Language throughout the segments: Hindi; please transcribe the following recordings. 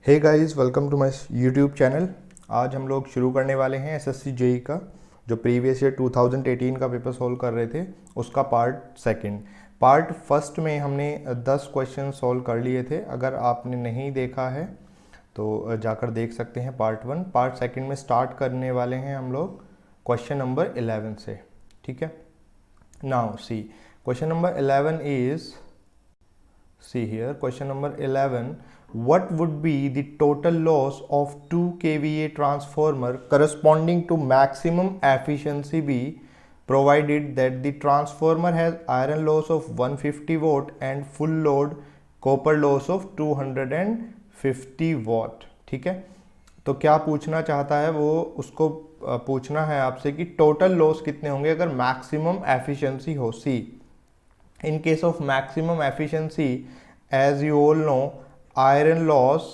Hey guys, welcome to my YouTube channel. आज हम लोग शुरू करने वाले हैं एसएससी जेई का जो प्रीवियस ईयर 2018 का पेपर सॉल्व कर रहे थे उसका पार्ट सेकंड। पार्ट फर्स्ट में हमने 10 क्वेश्चन सॉल्व कर लिए थे। अगर आपने नहीं देखा है तो जाकर देख सकते हैं पार्ट वन। पार्ट सेकंड में स्टार्ट करने वाले हैं हम लोग क्वेश्चन नंबर 11 से। ठीक है, now see question number 11 is, see here, question number 11, what would be the total loss of 2 kVA transformer corresponding to maximum efficiency be provided that the transformer has iron loss of 150 watt and full load copper loss of 250 watt। ठीक है, तो क्या पूछना चाहता है वो, उसको पूछना है आपसे कि टोटल लॉस कितने होंगे अगर मैक्सिमम एफिशिएंसी हो। सी, in case of maximum efficiency, as you all know, iron loss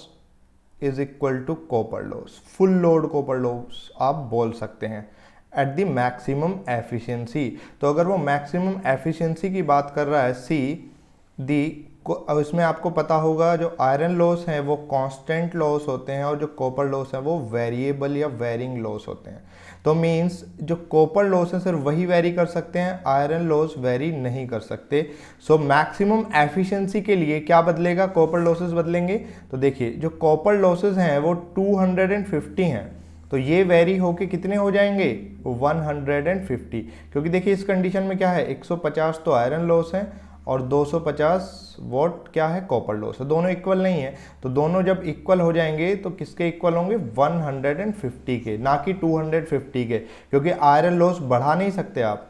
is equal to copper loss, full load copper loss आप बोल सकते हैं at the maximum efficiency। तो अगर वो maximum efficiency की बात कर रहा है सी दी, इसमें आपको पता होगा जो आयरन लॉस है वो कांस्टेंट लॉस होते हैं और जो कॉपर लॉस है वो वेरिएबल या वेरिंग लॉस होते हैं। तो मींस जो कॉपर लॉस है सिर्फ वही वेरी कर सकते हैं, आयरन लॉस वेरी नहीं कर सकते। सो मैक्सिमम एफिशिएंसी के लिए क्या बदलेगा, कॉपर लॉसेस बदलेंगे। तो देखिए जो कॉपर लॉसेस हैं वो 250 हैं, तो ये वेरी होके कितने हो जाएंगे 150, क्योंकि देखिए इस कंडीशन में क्या है 150 तो आयरन लॉस है और 250 वॉट क्या है कॉपर लॉस है। दोनों इक्वल नहीं है, तो दोनों जब इक्वल हो जाएंगे तो किसके इक्वल होंगे 150 के, ना कि 250 के, क्योंकि आयरन लॉस बढ़ा नहीं सकते आप,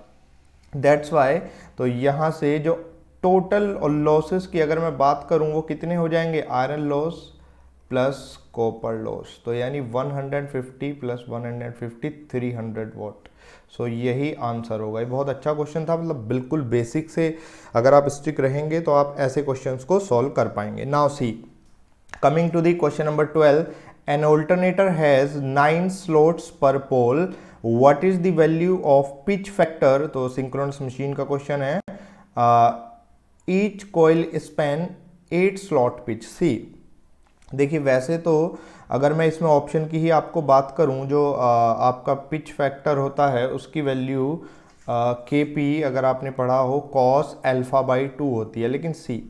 दैट्स वाई। तो यहाँ से जो टोटल लॉसेस की अगर मैं बात करूँ वो कितने हो जाएंगे, iron loss plus copper loss, तो यानी 150 प्लस 150 300 वॉट। सो यही आंसर होगा। ये बहुत अच्छा क्वेश्चन था, मतलब बिल्कुल बेसिक से अगर आप स्टिक रहेंगे तो आप ऐसे क्वेश्चंस को सॉल्व कर पाएंगे। Now see, coming to the question number 12, an alternator has 9 slots per pole, what is the value of pitch factor. तो सिंक्रोनस मशीन का क्वेश्चन है। Each coil span 8 slot pitch. See, देखिए वैसे तो अगर मैं इसमें ऑप्शन की ही आपको बात करूं, जो आपका पिच फैक्टर होता है उसकी वैल्यू के पी अगर आपने पढ़ा हो कॉस अल्फा बाई 2 होती है, लेकिन सी,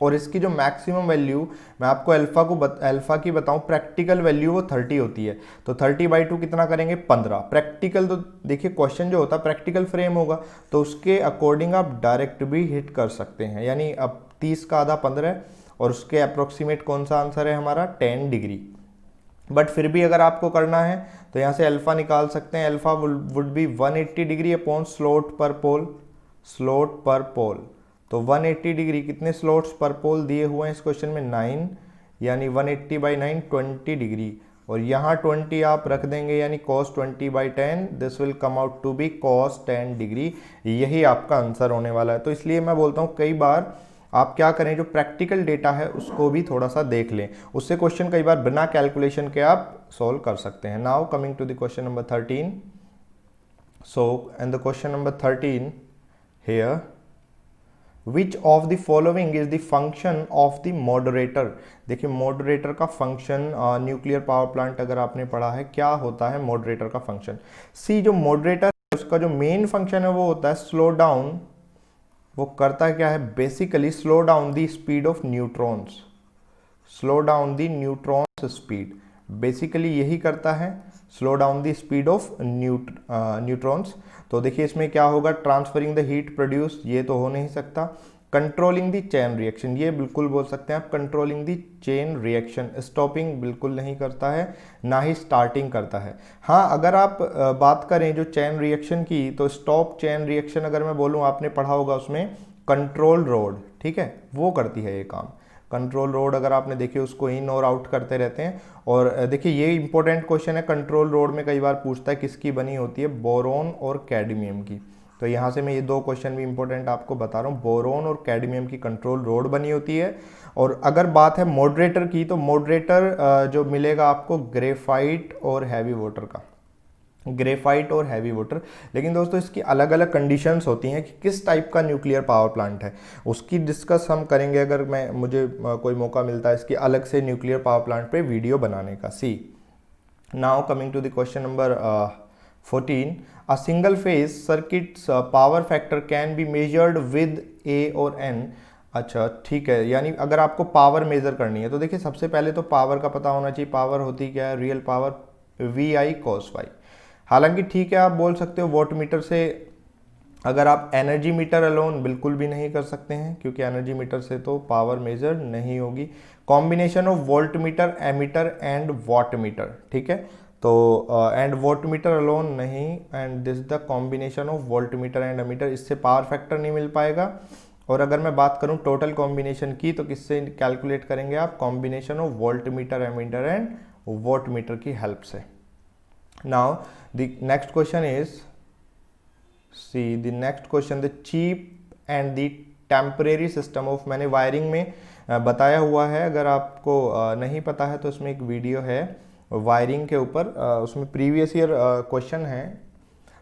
और इसकी जो मैक्सिमम वैल्यू मैं आपको अल्फा की बताऊं, प्रैक्टिकल वैल्यू वो 30 होती है। तो 30/2 कितना करेंगे 15। प्रैक्टिकल तो देखिए क्वेश्चन जो होता है प्रैक्टिकल फ्रेम होगा, तो उसके अकॉर्डिंग आप डायरेक्ट भी हिट कर सकते हैं, यानी अब 30 का आधा 15 और उसके अप्रोक्सीमेट कौन सा आंसर है हमारा 10 डिग्री। बट फिर भी अगर आपको करना है तो यहाँ से अल्फा निकाल सकते हैं, alpha would be 180 degree upon slot पर पोल, स्लॉट पर पोल। तो 180 डिग्री कितने स्लॉट्स पर पोल दिए हुए हैं इस क्वेश्चन में 9, यानी 180/9 20 डिग्री, और यहाँ 20 आप रख देंगे यानी cos 20/10, this will come out to be cos 10 degree. यही आपका आंसर होने वाला है। तो इसलिए मैं बोलता हूँ कई बार आप क्या करें, जो प्रैक्टिकल डेटा है उसको भी थोड़ा सा देख लें, उससे क्वेश्चन कई बार बिना कैलकुलेशन के आप सॉल्व कर सकते हैं। Now coming to the question number 13। So and the question number 13 here, which of the following is the function of the moderator. देखिए मॉडरेटर का फंक्शन, न्यूक्लियर पावर प्लांट अगर आपने पढ़ा है, क्या होता है मॉडरेटर का फंक्शन। सी, जो मॉडरेटर है उसका जो मेन फंक्शन है वो होता है स्लो डाउन। वो करता क्या है basically, slow down the speed of neutrons, slow down the neutrons speed, basically यही करता है, slow down the speed of neutrons. तो देखिए इसमें क्या होगा, ट्रांसफरिंग द हीट प्रोड्यूस, ये तो हो नहीं सकता। कंट्रोलिंग द चेन रिएक्शन, ये बिल्कुल बोल सकते हैं आप, controlling the chain reaction. Stopping बिल्कुल नहीं करता है, ना ही स्टार्टिंग करता है। हाँ, अगर आप बात करें जो चेन रिएक्शन की, तो स्टॉप चेन रिएक्शन अगर मैं बोलूँ, आपने पढ़ा होगा उसमें कंट्रोल रोड, ठीक है, वो करती है ये काम। कंट्रोल रोड अगर आपने देखी, उसको इन और आउट करते रहते हैं। और देखिए ये इंपॉर्टेंट क्वेश्चन है, कंट्रोल रोड में कई बार पूछता है किसकी बनी होती है, बोरोन और कैडमियम की। तो यहाँ से मैं ये दो क्वेश्चन भी इंपॉर्टेंट आपको बता रहा हूँ, बोरोन और कैडमियम की कंट्रोल रोड बनी होती है। और अगर बात है मॉडरेटर की, तो मॉडरेटर जो मिलेगा आपको ग्रेफाइट और हैवी वाटर का। ग्रेफाइट और हैवी वाटर। लेकिन दोस्तों इसकी अलग अलग कंडीशंस होती हैं कि किस टाइप का न्यूक्लियर पावर प्लांट है, उसकी डिस्कस हम करेंगे अगर मुझे कोई मौका मिलता है इसकी अलग से न्यूक्लियर पावर प्लांट पे वीडियो बनाने का। See now coming to the question number 14, a single phase circuits power factor can be measured with a और एन। अच्छा ठीक है, यानी अगर आपको पावर मेजर करनी है तो देखिए सबसे पहले तो पावर का पता होना चाहिए। पावर होती क्या है, real power V I cos Y. हालांकि ठीक है आप बोल सकते हो वोट मीटर से, अगर आप एनर्जी मीटर अलोन बिल्कुल भी नहीं कर सकते हैं क्योंकि एनर्जी मीटर से तो पावर मेजर नहीं होगी। Combination of volt meter, ammeter and watt meter, ठीक है। तो एंड वोल्ट मीटर अलोन नहीं, and this the combination of volt meter and ammeter, इससे पावर फैक्टर नहीं मिल पाएगा। और अगर मैं बात करूं टोटल कॉम्बिनेशन की तो किससे कैलकुलेट करेंगे आप, combination of volt meter, ammeter and watt meter की हेल्प से। Now the next question is, see the next question, the cheap and the temporary system of, मैंने वायरिंग में बताया हुआ है, अगर आपको नहीं पता है तो इसमें एक वीडियो है वायरिंग के ऊपर, उसमें प्रीवियस ईयर क्वेश्चन है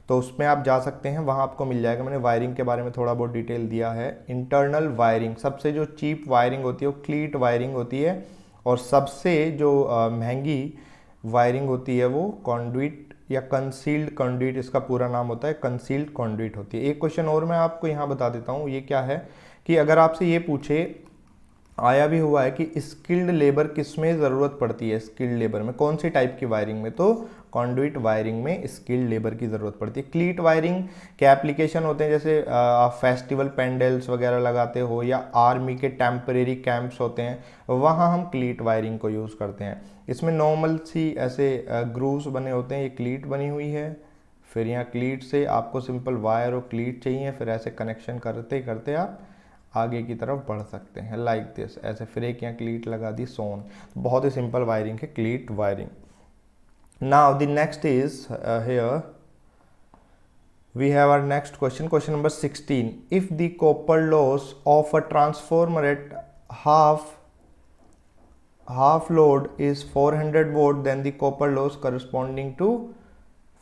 तो उसमें आप जा सकते हैं, वहाँ आपको मिल जाएगा। मैंने वायरिंग के बारे में थोड़ा बहुत डिटेल दिया है। इंटरनल वायरिंग, सबसे जो चीप वायरिंग होती है वो क्लीट वायरिंग होती है, और सबसे जो महंगी वायरिंग होती है वो कॉन्डुइट या कंसील्ड कॉन्डुइट, इसका पूरा नाम होता है कंसील्ड कॉन्डुइट होती है। एक क्वेश्चन और मैं आपको यहाँ बता देता हूँ, ये क्या है कि अगर आपसे ये पूछे, आया भी हुआ है कि स्किल्ड लेबर किस में ज़रूरत पड़ती है, स्किल्ड लेबर में कौन सी टाइप की वायरिंग में, तो कॉन्डुइट वायरिंग में स्किल्ड लेबर की ज़रूरत पड़ती है। क्लीट वायरिंग के एप्लीकेशन होते हैं, जैसे आप फेस्टिवल पेंडल्स वगैरह लगाते हो या आर्मी के टेम्परेरी कैंप्स होते हैं, वहाँ हम क्लीट वायरिंग को यूज़ करते हैं। इसमें नॉर्मल सी ऐसे ग्रूव्स बने होते हैं, ये क्लीट बनी हुई है, फिर यहाँ क्लीट से आपको सिंपल वायर और क्लीट चाहिए, फिर ऐसे कनेक्शन करते करते आप आगे की तरफ बढ़ सकते हैं लाइक दिस, ऐसे फिर एक यहाँ क्लीट लगा दी सोन। बहुत ही सिंपल वायरिंग है क्लीट wiring. Now the next is here we have our next question number 16, if the copper loss of a transformer at half load is 400 watt, then the copper loss corresponding to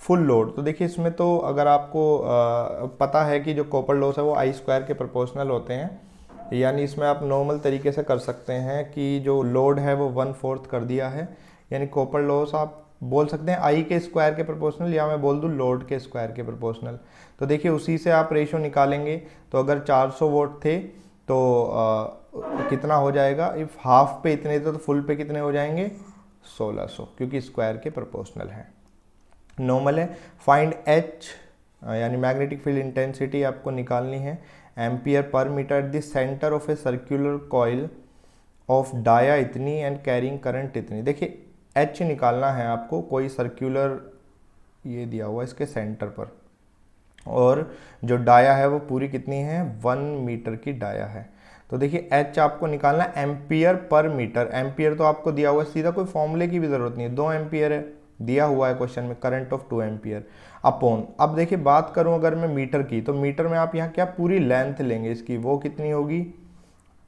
full load. तो देखिए इसमें तो अगर आपको पता है कि जो कॉपर लॉस है वो आई स्क्वायर के प्रोपोर्शनल होते हैं, यानी इसमें आप नॉर्मल तरीके से कर सकते हैं कि जो लोड है वो 1/4 कर दिया है, यानी कॉपर लॉस आप बोल सकते हैं आई के स्क्वायर के प्रोपोर्शनल, या मैं बोल दूं लोड के स्क्वायर के प्रोपोर्शनल। तो देखिए उसी से आप रेशो निकालेंगे, तो अगर 400 वोट थे तो कितना हो जाएगा, इफ हाफ पे इतने थे तो फुल पे कितने हो जाएंगे 1600, क्योंकि स्क्वायर के प्रोपोर्शनल है। नॉर्मल है। फाइंड एच यानी मैग्नेटिक फील्ड इंटेंसिटी आपको निकालनी है, एम्पियर पर metre at the centre of a circular coil of dia इतनी एंड कैरिंग करंट इतनी। देखिए एच निकालना है आपको, कोई सर्कुलर ये दिया हुआ इसके सेंटर पर, और जो डाया है वो पूरी कितनी है 1 मीटर की डाया है। तो देखिए एच आपको निकालना है एम्पियर पर मीटर, एम्पियर तो आपको दिया हुआ है, सीधा कोई फॉर्मूले की भी जरूरत नहीं है, 2 एम्पियर है दिया हुआ है क्वेश्चन में, करंट ऑफ 2 एम्पियर अपॉन। अब देखिए बात करूं अगर मैं मीटर की, तो मीटर में आप यहाँ क्या पूरी लेंथ लेंगे इसकी, वो कितनी होगी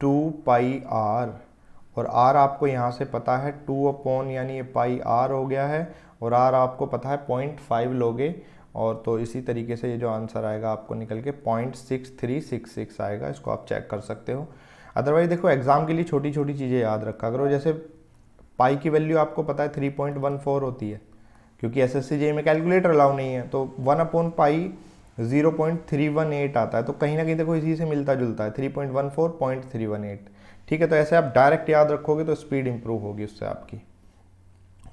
2 पाई आर, और आर आपको यहाँ से पता है 2 अपॉन, यानी ये पाई आर हो गया है, और आर आपको पता है 0.5 लोगे, और तो इसी तरीके से ये जो आंसर आएगा आपको निकल के 0.6366 आएगा, इसको आप चेक कर सकते हो। अदरवाइज देखो एग्जाम के लिए छोटी छोटी चीज़ें याद रखा करो, जैसे पाई की वैल्यू आपको पता है 3.14 होती है, क्योंकि SSC में कैलकुलेटर अलाउ नहीं है, तो 1 अपॉन पाई 0.318 आता है, तो कहीं ना कहीं देखो इसी से मिलता जुलता है 3.14 0.318, ठीक है। तो ऐसे आप डायरेक्ट याद रखोगे तो स्पीड इंप्रूव होगी उससे आपकी,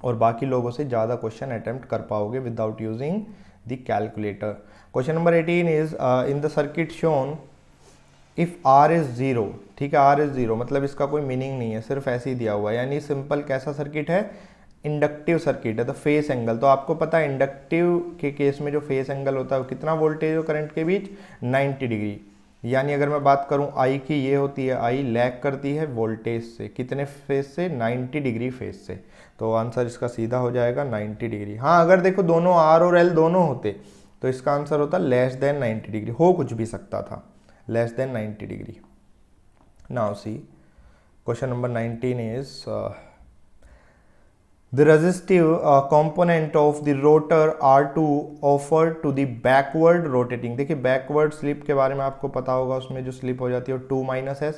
और बाकी लोगों से ज़्यादा क्वेश्चन अटेम्प्ट कर पाओगे without using the calculator. Question number 18 is in the circuit shown if R is 0, ठीक है, आर इज 0 मतलब इसका कोई मीनिंग नहीं है, सिर्फ ऐसे ही दिया हुआ है, यानी सिंपल कैसा सर्किट है, इंडक्टिव सर्किट है। तो फेस एंगल तो आपको पता है इंडक्टिव के केस में जो फेस एंगल होता है वो कितना वोल्टेज और करंट के बीच 90 डिग्री, यानी अगर मैं बात करूं आई की, ये होती है आई लैग करती है वोल्टेज से, कितने फेस से 90 डिग्री फेस से, तो आंसर इसका सीधा हो जाएगा 90 डिग्री। हाँ अगर देखो दोनों आर और एल दोनों होते तो इसका आंसर होता लेस देन 90 डिग्री, हो कुछ भी सकता था, less than 90 degree. Now see question number 19 is The resistive component of the rotor R2 offered to the backward rotating, देखिए बैकवर्ड स्लिप के बारे में आपको पता होगा, उसमें जो स्लिप हो जाती है वो 2 - s,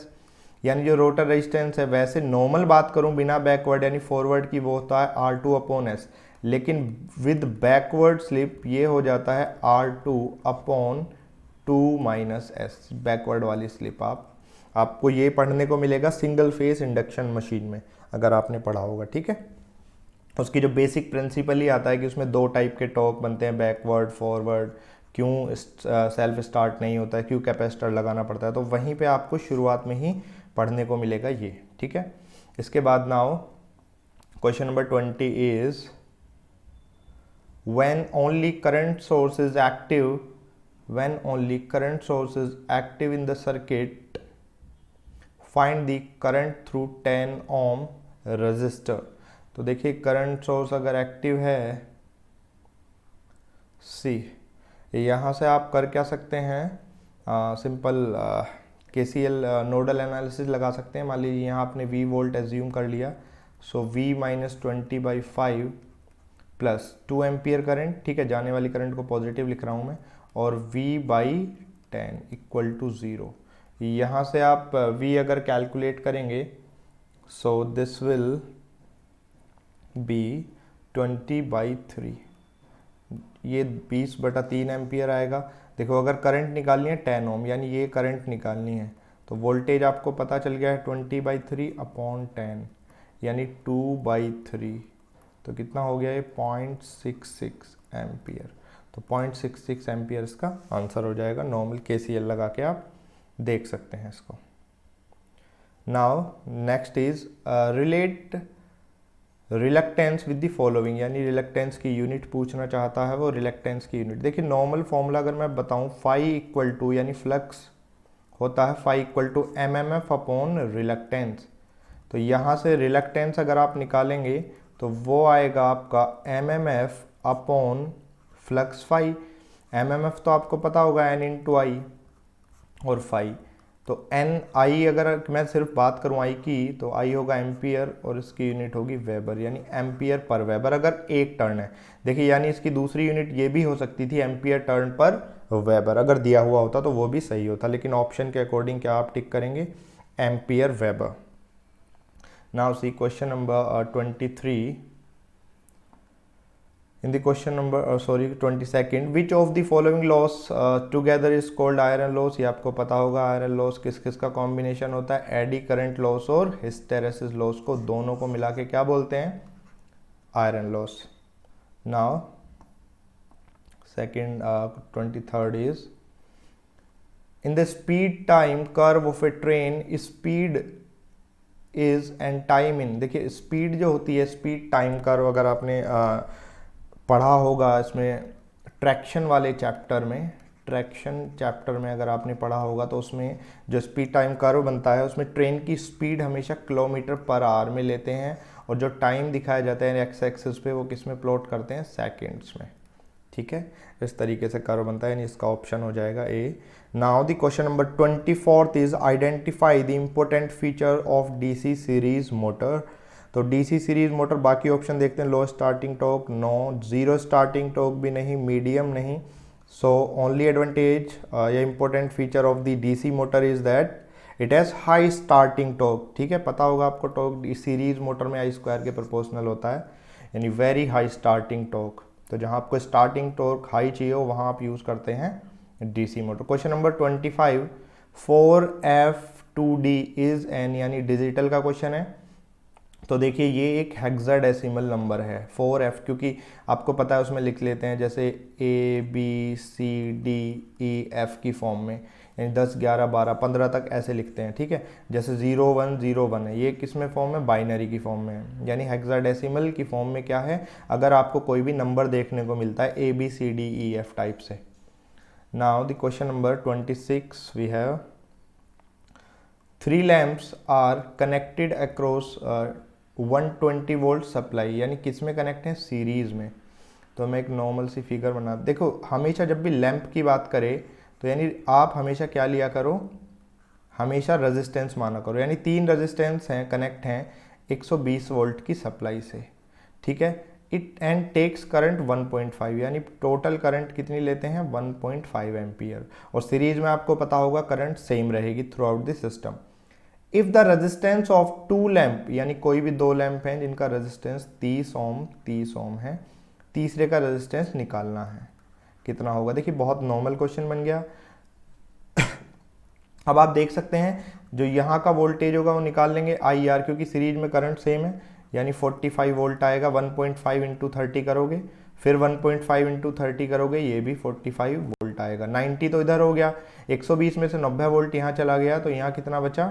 यानी जो रोटर रेजिस्टेंस है, वैसे नॉर्मल बात करूं बिना बैकवर्ड यानी फॉरवर्ड की, वो होता है R2/s, लेकिन विद बैकवर्ड स्लिप ये हो जाता है R2/2 - s, बैकवर्ड वाली स्लिप। आपको ये पढ़ने को मिलेगा सिंगल फेस इंडक्शन मशीन में, अगर आपने पढ़ा होगा, ठीक है। उसकी जो बेसिक प्रिंसिपल ही आता है कि उसमें 2 टाइप के टॉर्क बनते हैं, बैकवर्ड फॉरवर्ड, क्यों सेल्फ स्टार्ट नहीं होता है, क्यों कैपेसिटर लगाना पड़ता है, तो वहीं पे आपको शुरुआत में ही पढ़ने को मिलेगा ये, ठीक है। इसके बाद now question number 20 is when only current source is active in the circuit, find the current through 10 ohm resistor। तो देखिए करंट सोर्स अगर एक्टिव है, सी यहाँ से आप कर क्या सकते हैं, सिंपल KCL नोडल एनालिसिस लगा सकते हैं। मान लीजिए यहाँ आपने V वोल्ट एज्यूम कर लिया, सो V - 20/5 प्लस 2 एम्पियर करंट, ठीक है, जाने वाली करंट को पॉजिटिव लिख रहा हूँ मैं, और V/10 = 0। यहाँ से आप V अगर कैलकुलेट करेंगे, सो दिस विल बी 20/3, ये 20/3 एम्पियर आएगा। देखो अगर करंट निकालनी है 10 ओम, यानी ये करंट निकालनी है, तो वोल्टेज आपको पता चल गया है 20/3/10, यानी 2/3, तो कितना हो गया ये 0.66 एम्पियर। तो 0.66 एम्पियर इसका आंसर हो जाएगा। नॉर्मल KCL लगा के आप देख सकते हैं इसको। Now next is relate reluctance with the following, यानी रिलक्टेंस की यूनिट पूछना चाहता है वो। रिलक्टेंस की यूनिट देखिए, नॉर्मल फॉर्मूला अगर मैं बताऊं, φ यानी फ्लक्स होता है φ = mmf/रिलक्टेंस। तो यहाँ से रिलक्टेंस अगर आप निकालेंगे तो वो आएगा आपका mmf/फ्लक्स φ। mmf तो आपको पता होगा n × I, और φ तो NI, अगर मैं सिर्फ बात करूं I की, तो I होगा एम्पियर और इसकी यूनिट होगी वेबर, यानी एम्पियर पर वेबर अगर एक टर्न है। देखिए यानी इसकी दूसरी यूनिट ये भी हो सकती थी एम्पियर टर्न पर वेबर, अगर दिया हुआ होता तो वो भी सही होता, लेकिन ऑप्शन के अकॉर्डिंग क्या आप टिक करेंगे, ampere weber. Now see question number 23। In the question number 22nd, which of the following laws together is called iron loss? ये आपको पता होगा आयरन लॉस किस किस का कॉम्बिनेशन होता है, एडी करंट लॉस और हिस्टेरेसिस लॉस को, दोनों को मिला के क्या बोलते हैं, iron loss. Now second 23rd is in the speed time curve of a train, speed is and time in। देखिए स्पीड जो होती है, स्पीड टाइम कर्व अगर आपने पढ़ा होगा इसमें ट्रैक्शन वाले चैप्टर में, ट्रैक्शन चैप्टर में अगर आपने पढ़ा होगा, तो उसमें जो स्पीड टाइम कर्व बनता है उसमें ट्रेन की स्पीड हमेशा km/h में लेते हैं, और जो टाइम दिखाया जाता है एक्स एक्सिस पे वो किस में प्लॉट करते हैं, सेकेंड्स में, ठीक है। इस तरीके से कर्व बनता है, यानी इसका ऑप्शन हो जाएगा A. Now the question number 24th is identify the important feature of DC series motor. तो DC सीरीज मोटर, बाकी ऑप्शन देखते हैं, low starting torque, no, zero starting torque भी नहीं, मीडियम नहीं। सो ओनली एडवांटेज या important feature of the DC motor is that it has high starting torque, ठीक है, पता होगा आपको टॉर्क सीरीज मोटर में I² के प्रोपोर्शनल होता है, यानी वेरी हाई स्टार्टिंग टॉर्क। तो जहाँ आपको स्टार्टिंग टॉर्क हाई चाहिए हो वहाँ आप यूज़ करते हैं DC motor. Question number 25, 4F2D is an, यानी डिजिटल का क्वेश्चन है। तो देखिए ये एक हेक्साडेसिमल नंबर है 4F, क्योंकि आपको पता है उसमें लिख लेते हैं जैसे ABCDEF की फॉर्म में, यानी 10 11 12 15 तक ऐसे लिखते हैं, ठीक है। जैसे 0 1 0 1 है, ये किस में फॉर्म है, बाइनरी की फॉर्म में है, यानी हेक्साडेसिमल की फॉर्म में क्या है, अगर आपको कोई भी नंबर देखने को मिलता है ABCDEF टाइप से। Now the question number 26 we have 3 lamps are connected across 120 volt supply, यानी किस में कनेक्ट है, सीरीज में। तो मैं एक नॉर्मल सी फिगर बना, देखो हमेशा जब भी लैंप की बात करें तो यानी आप हमेशा क्या लिया करो, हमेशा रेजिस्टेंस माना करो, यानी 3 रेजिस्टेंस हैं, कनेक्ट हैं 120 वोल्ट की सप्लाई से, ठीक है। इट एंड टेक्स करंट 1.5, यानी टोटल करंट कितनी लेते हैं 1.5 एम्पियर, और सीरीज में आपको पता होगा करंट सेम रहेगी through out the system. If the resistance of 2 lamp, यानी कोई भी 2 लैंप हैं जिनका रेजिस्टेंस 30 ओम है, तीसरे का रेजिस्टेंस निकालना है, कितना होगा। देखिए बहुत नॉर्मल क्वेश्चन बन गया। अब आप देख सकते हैं जो यहाँ का वोल्टेज होगा वो निकाल लेंगे आई आर, क्योंकि सीरीज में करंट सेम है, यानी 45 वोल्ट आएगा। 1.5 इंटू 30 करोगे, फिर 1.5 इंटू 30 करोगे, ये भी 45 वोल्ट आएगा। 90 तो इधर हो गया, 120 में से 90 वोल्ट यहाँ चला गया, तो यहाँ कितना बचा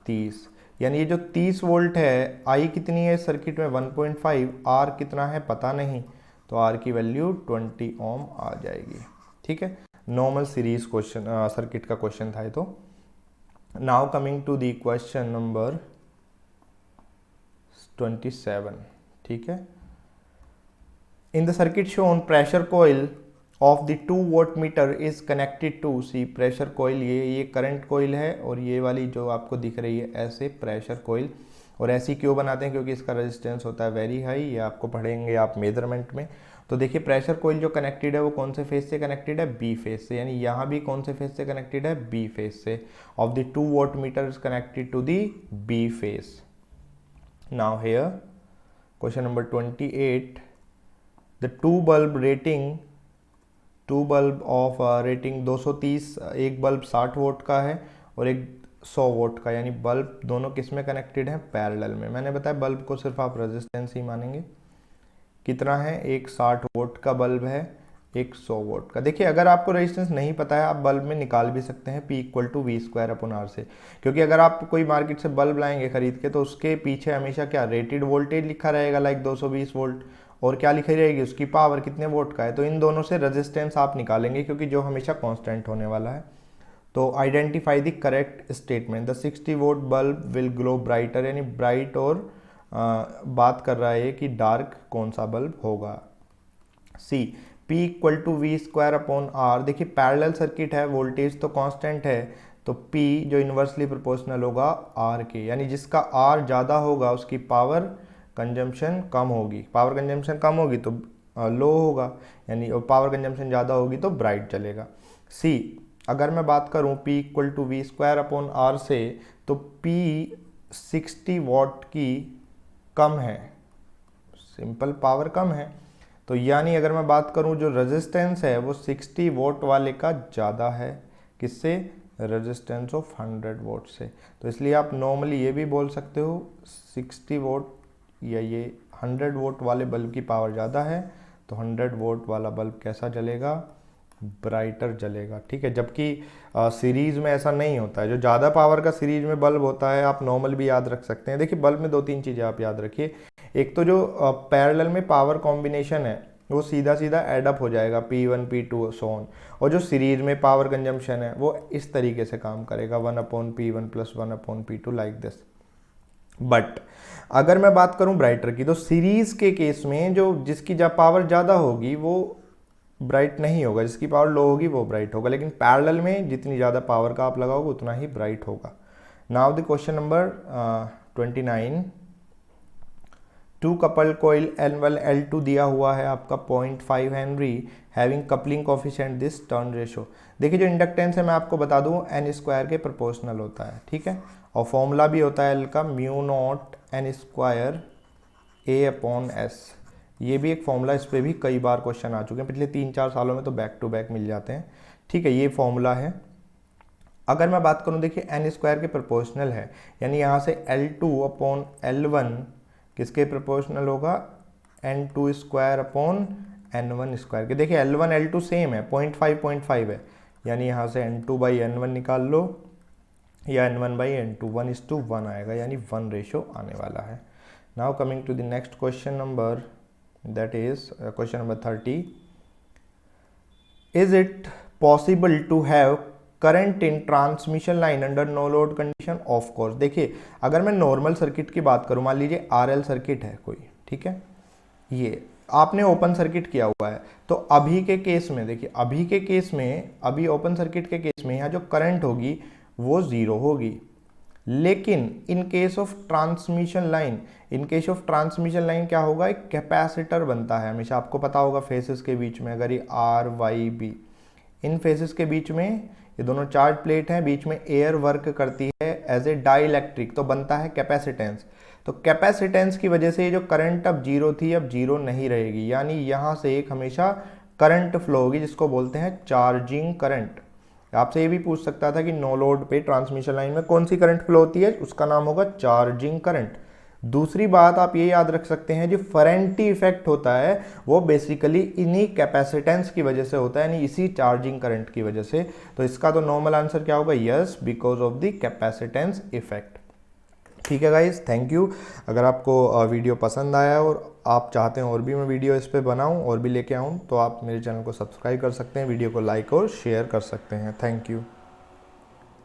30, यानी ये जो 30 वोल्ट है, आई कितनी है सर्किट में 1.5, आर कितना है पता नहीं, तो आर की वैल्यू 20 ओम आ जाएगी। ठीक है, नॉर्मल सीरीज क्वेश्चन सर्किट का क्वेश्चन था ये। तो now coming to the question number 27। ठीक है, in the circuit shown pressure coil of the 2 volt meter is connected to, C pressure coil, ये करंट कोयल है, और ये वाली जो आपको दिख रही है ऐसे प्रेशर कोयल। और ऐसी क्यों बनाते हैं, क्योंकि इसका रेजिस्टेंस होता है वेरी हाई, ये आपको पढ़ेंगे आप मेजरमेंट में। तो देखिए प्रेशर कोयल जो कनेक्टेड है वो कौन से फेज से कनेक्टेड है, बी फेज से, यानी यहाँ भी कौन से फेज से कनेक्टेड है, बी फेज से। Of the 2 volt meter is connected to the B phase. Now here question number 28, the two bulb of rating 230, एक बल्ब 60 वोट का है और एक 100 वोट का, यानी बल्ब दोनों किस में कनेक्टेड हैं, पैरेलल में। मैंने बताया बल्ब को सिर्फ आप रेजिस्टेंस ही मानेंगे। कितना है, एक 60 वोट का बल्ब है, एक 100 वोट का। देखिए अगर आपको रेजिस्टेंस नहीं पता है, आप बल्ब में निकाल भी सकते हैं P = V²/R से, क्योंकि अगर आप कोई मार्केट से बल्ब लाएंगे खरीद के, तो उसके पीछे हमेशा क्या रेटेड वोल्टेज लिखा रहेगा, लाइक 220 वोल्ट, और क्या लिखी रहेगी उसकी पावर कितने वोट का है। तो इन दोनों से रेजिस्टेंस आप निकालेंगे, क्योंकि जो हमेशा कांस्टेंट होने वाला है। तो identify the correct statement, the 60 vote bulb will glow brighter, यानी ब्राइट और बात कर रहा है कि डार्क कौन सा बल्ब होगा। सी P = V²/R, देखिए पैरेलल सर्किट है, वोल्टेज तो कांस्टेंट है, तो P जो इन्वर्सली प्रोपोर्शनल होगा R के, यानी जिसका R ज़्यादा होगा उसकी पावर कंजम्पशन कम होगी, पावर कंजम्पशन कम होगी तो लो होगा, यानी पावर कंजम्पशन ज़्यादा होगी तो ब्राइट चलेगा। सी अगर मैं बात करूँ P = V²/R से, तो P 60 वॉट की कम है, सिंपल पावर कम है, तो यानी अगर मैं बात करूं जो रेजिस्टेंस है वो 60 वोट वाले का ज़्यादा है, किससे, रेजिस्टेंस ऑफ 100 वोट से। तो इसलिए आप नॉर्मली ये भी बोल सकते हो 60 वोट या ये 100 वोट वाले बल्ब की पावर ज़्यादा है, तो 100 वोट वाला बल्ब कैसा जलेगा, ब्राइटर जलेगा। ठीक है, जबकि सीरीज़ में ऐसा नहीं होता है, जो ज़्यादा पावर का सीरीज में बल्ब होता है आप नॉर्मल भी याद रख सकते हैं। देखिए बल्ब में 2-3 चीज़ें आप याद रखिए, एक तो जो पैरेलल में पावर कॉम्बिनेशन है वो सीधा सीधा एडअप हो जाएगा, P1 P2 सो ऑन, और जो सीरीज में पावर कंजम्पशन है वो इस तरीके से काम करेगा, 1/P1 + 1/P2 like this. But अगर मैं बात करूं ब्राइटर की, तो सीरीज के केस में जो जिसकी जब पावर ज़्यादा होगी वो ब्राइट नहीं होगा, जिसकी पावर लो होगी वो ब्राइट होगा, लेकिन पैरेलल में जितनी ज़्यादा पावर का आप लगाओगे उतना ही ब्राइट होगा। Now the question number 29, 2 couple coil L1 L2 दिया हुआ है आपका 0.5 henry, having coupling coefficient this turn ratio. देखिए जो इंडक्टेंस है मैं आपको बता दूं n² के प्रोपोर्शनल होता है, ठीक है, और फॉर्मूला भी होता है L का μ0 n² A/S। ये भी एक फॉर्मूला, इस पर भी कई बार क्वेश्चन आ चुके हैं, पिछले 3-4 सालों में तो बैक टू बैक मिल जाते हैं। ठीक है, ये फॉर्मूला है। अगर मैं बात करूं देखिए n² के प्रोपोर्शनल है, यानी यहाँ से L2/L1 किसके प्रोपोर्शनल होगा, n2² के। देखिए L1 L2 सेम है, 0.5 है, यानी यहाँ से n2/n1 निकाल लो, या n1/n2, 1:1 आएगा, यानी 1 रेशो आने वाला है। Now coming to the next question number, that is question number 30, is it possible to have current in transmission line under no load condition, of course. देखिए अगर मैं नॉर्मल सर्किट की बात करूं, मान लीजिए RL सर्किट है कोई, ठीक है, ये आपने ओपन सर्किट किया हुआ है, तो अभी के केस में देखिए, अभी ओपन सर्किट के केस में यहाँ जो करंट होगी वो 0 होगी, लेकिन in case of transmission line क्या होगा, एक कैपेसिटर बनता है हमेशा। आपको पता होगा फेसेस के बीच में, अगर ये आर वाई बी, इन फेसेस के बीच में ये दोनों चार्ज प्लेट हैं, बीच में एयर वर्क करती है एज ए डाइलेक्ट्रिक, तो बनता है कैपेसिटेंस। तो कैपेसिटेंस की वजह से ये जो करंट अब जीरो थी, अब जीरो नहीं रहेगी, यानी यहाँ से एक हमेशा करंट फ्लो होगी जिसको बोलते हैं चार्जिंग करंट। आपसे ये भी पूछ सकता था कि नो लोड पे ट्रांसमिशन लाइन में कौन सी करंट फ्लो होती है, उसका नाम होगा चार्जिंग करंट। दूसरी बात आप ये याद रख सकते हैं, जो फेरेंटी इफेक्ट होता है वो बेसिकली इन्हीं कैपेसिटेंस की वजह से होता है, यानी इसी चार्जिंग करंट की वजह से। तो इसका तो नॉर्मल आंसर क्या होगा, yes, because of the capacitance effect. ठीक है गाइज, थैंक यू। अगर आपको वीडियो पसंद आया और आप चाहते हैं और भी मैं वीडियो इस पे बनाऊं और भी लेके आऊं, तो आप मेरे चैनल को सब्सक्राइब कर सकते हैं, वीडियो को लाइक और शेयर कर सकते हैं। Thank you.